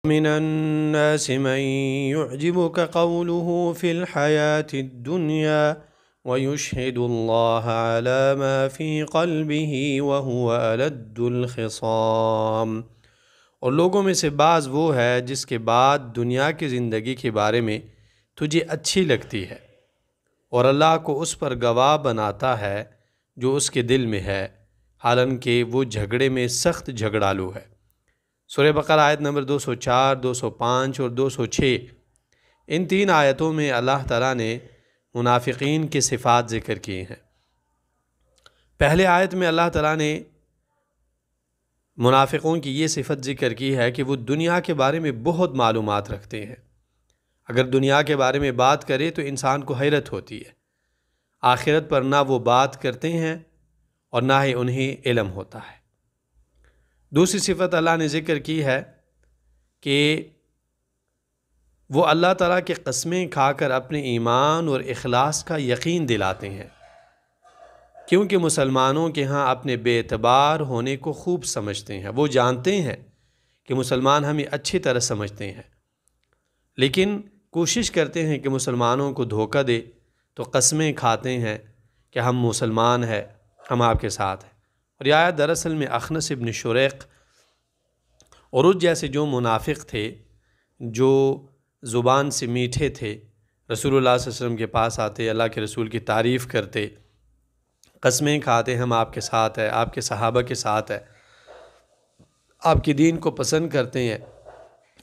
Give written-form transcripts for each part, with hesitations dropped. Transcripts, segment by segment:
من الناس من يعجبك قوله في الحياة الدنيا ويشهد الله على ما في قلبه وهو ألد الخصام۔ اور لوگوں میں سے بعض وہ ہے جس کے بعد دنیا کی زندگی کے بارے میں تجھے اچھی لگتی ہے اور اللہ کو اس پر گواہ بناتا ہے جو اس کے دل میں ہے، حالانکہ وہ جھگڑے میں سخت جھگڑالو ہے۔ سورہ بقرہ آیت نمبر 204، 205 اور 206۔ ان تین آیتوں میں اللہ تعالیٰ نے منافقین کی صفات ذکر کی ہیں۔ پہلے آیت میں اللہ تعالیٰ نے منافقوں کی یہ صفت ذکر کی ہے کہ وہ دنیا کے بارے میں بہت معلومات رکھتے ہیں۔ اگر دنیا کے بارے میں بات کرے تو انسان کو حیرت ہوتی ہے۔ آخرت پر نہ وہ بات کرتے ہیں اور نہ ہی انہیں علم ہوتا ہے۔ دوسری صفت اللہ نے ذکر کی ہے کہ وہ اللہ تعالیٰ کے قسمیں کھا کر اپنے ایمان اور اخلاص کا یقین دلاتے ہیں، کیونکہ مسلمانوں کے ہاں اپنے بے اعتبار ہونے کو خوب سمجھتے ہیں۔ وہ جانتے ہیں کہ مسلمان ہمیں اچھی طرح سمجھتے ہیں، لیکن کوشش کرتے ہیں کہ مسلمانوں کو دھوکہ دے، تو قسمیں کھاتے ہیں کہ ہم مسلمان ہیں، ہم آپ کے ساتھ ہیں۔ اور یہ آیت دراصل میں اخنس ابن شریق اور اس جیسے جو منافق تھے جو زبان سے میٹھے تھے، رسول اللہ صلی اللہ علیہ وسلم کے پاس آتے، اللہ کے رسول کی تعریف کرتے، قسمیں کھاتے ہم آپ کے ساتھ ہیں، آپ کے صحابہ کے ساتھ ہیں، آپ کے دین کو پسند کرتے ہیں،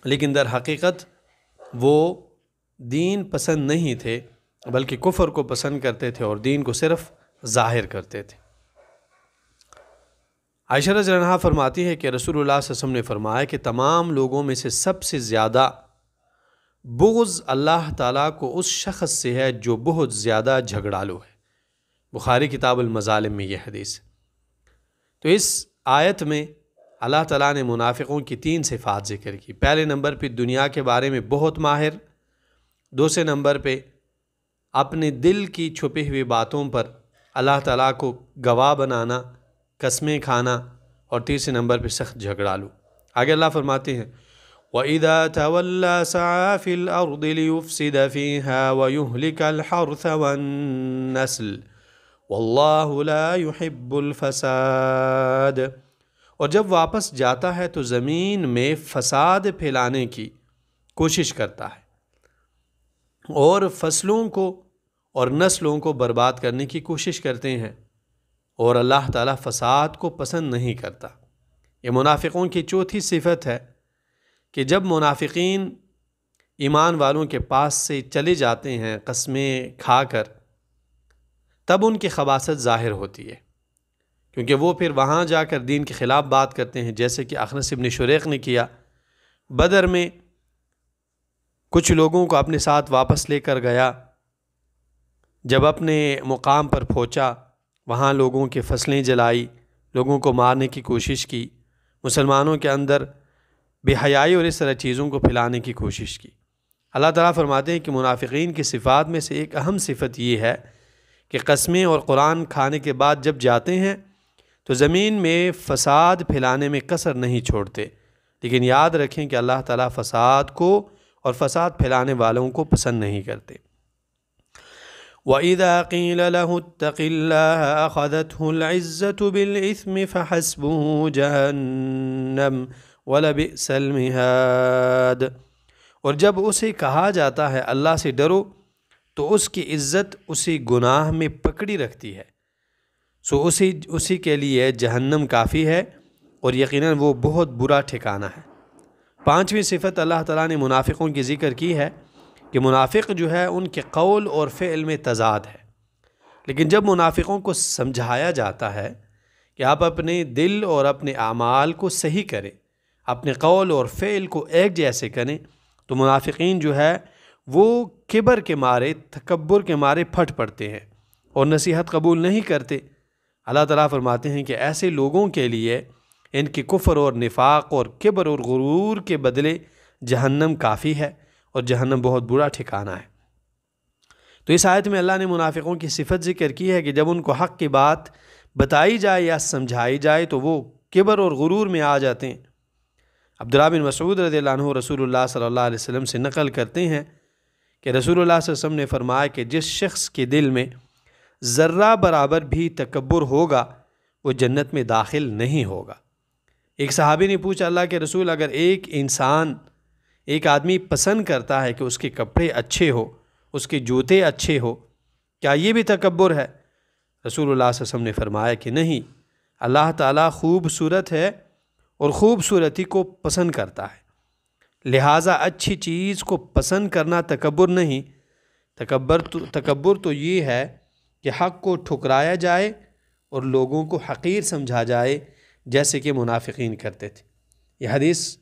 لیکن در حقیقت وہ دین پسند نہیں تھے بلکہ کفر کو پسند کرتے تھے اور دین کو صرف ظاہر کرتے تھے۔ عائشہ رضی اللہ عنہا فرماتی ہے کہ رسول اللہ صلی اللہ علیہ وسلم نے فرمایا کہ تمام لوگوں میں سے سب سے زیادہ بغض اللہ تعالیٰ کو اس شخص سے ہے جو بہت زیادہ جھگڑالو ہے۔ بخاری کتاب المظالم میں یہ حدیث ہے۔ تو اس آیت میں اللہ تعالیٰ نے منافقوں کی تین صفات ذکر کی۔ پہلے نمبر پہ دنیا کے بارے میں بہت ماہر، دوسرے نمبر پہ اپنے دل کی چھپی ہوئی باتوں پر اللہ تعالیٰ کو گواہ بنانا، قسمیں کھانا، اور تیسرے نمبر پہ سخت جھگڑالو۔ آگے اللہ فرماتے ہیں وَإِذَا تَوَلَّى سَعَى فِي الْأَرْضِ لِيُفْسِدَ فِيهَا وَيُهْلِكَ الْحَرْثَ وَالنَّسْلَ وَاللَّهُ لَا يُحِبُّ الْفَسَادَ۔ اور جب واپس جاتا ہے تو زمین میں فساد پھیلانے کی کوشش کرتا ہے اور فصلوں کو اور نسلوں کو برباد کرنے کی کوشش کرتے ہیں، اور اللہ تعالیٰ فساد کو پسند نہیں کرتا۔ یہ منافقوں کی چوتھی صفت ہے کہ جب منافقین ایمان والوں کے پاس سے چلے جاتے ہیں قسمیں کھا کر، تب ان کی خباثت ظاہر ہوتی ہے، کیونکہ وہ پھر وہاں جا کر دین کے خلاف بات کرتے ہیں، جیسے کہ اخنس ابن شریق نے کیا۔ بدر میں کچھ لوگوں کو اپنے ساتھ واپس لے کر گیا، جب اپنے مقام پر پہنچا وہاں لوگوں کی فصلیں جلائی، لوگوں کو مارنے کی کوشش کی، مسلمانوں کے اندر بے حیائی اور اس طرح چیزوں کو پھیلانے کی کوشش کی۔ اللہ تعالیٰ فرماتے ہیں کہ منافقین کی صفات میں سے ایک اہم صفت یہ ہے کہ قسمیں اور قرآن کھانے کے بعد جب جاتے ہیں تو زمین میں فساد پھیلانے میں کسر نہیں چھوڑتے، لیکن یاد رکھیں کہ اللہ تعالیٰ فساد کو اور فساد پھیلانے والوں کو پسند نہیں کرتے۔ وَإِذَا قِيلَ لَهُ اتَّقِ اللَّهَ أَخَذَتْهُ الْعِزَّةُ بِالْإِثْمِ فَحَسْبُهُ جَهَنَّمُ وَلَبِئْسَ الْمِهَادُ۔ اور جب اسے کہا جاتا ہے اللہ سے ڈرو تو اس کی عزت اسی گناہ میں پکڑی رکھتی ہے، سو اسی کے لیے جہنم کافی ہے، اور یقیناً وہ بہت برا ٹھکانہ ہے۔ پانچویں صفت اللہ تعالیٰ نے منافقوں کی ذکر کی ہے کہ منافق جو ہے ان کے قول اور فعل میں تضاد ہے، لیکن جب منافقوں کو سمجھایا جاتا ہے کہ آپ اپنے دل اور اپنے اعمال کو صحیح کریں، اپنے قول اور فعل کو ایک جیسے کریں، تو منافقین جو ہے وہ کبر کے مارے، تکبر کے مارے پھٹ پڑتے ہیں اور نصیحت قبول نہیں کرتے۔ اللہ تعالیٰ فرماتے ہیں کہ ایسے لوگوں کے لیے ان کی کفر اور نفاق اور کبر اور غرور کے بدلے جہنم کافی ہے، اور جہنم بہت برا ٹھکانہ ہے۔ تو اس آیت میں اللہ نے منافقوں کی صفت ذکر کی ہے کہ جب ان کو حق کی بات بتائی جائے یا سمجھائی جائے تو وہ کبر اور غرور میں آ جاتے ہیں۔ عبداللہ بن مسعود رضی اللہ عنہ رسول اللہ صلی اللہ علیہ وسلم سے نقل کرتے ہیں کہ رسول اللہ صلی اللہ علیہ وسلم نے فرمایا کہ جس شخص کے دل میں ذرہ برابر بھی تکبر ہوگا وہ جنت میں داخل نہیں ہوگا۔ ایک صحابی نے پوچھا، اللہ کے رسول، اگر ایک آدمی پسند کرتا ہے کہ اس کے کپڑے اچھے ہو، اس کے جوتے اچھے ہو، کیا یہ بھی تکبر ہے؟ رسول اللہ صلی اللہ علیہ وسلم نے فرمایا کہ نہیں، اللہ تعالیٰ خوبصورت ہے اور خوبصورتی کو پسند کرتا ہے، لہٰذا اچھی چیز کو پسند کرنا تکبر نہیں۔ تکبر تو یہ ہے کہ حق کو ٹھکرایا جائے اور لوگوں کو حقیر سمجھا جائے، جیسے کہ منافقین کرتے تھے۔ یہ حدیث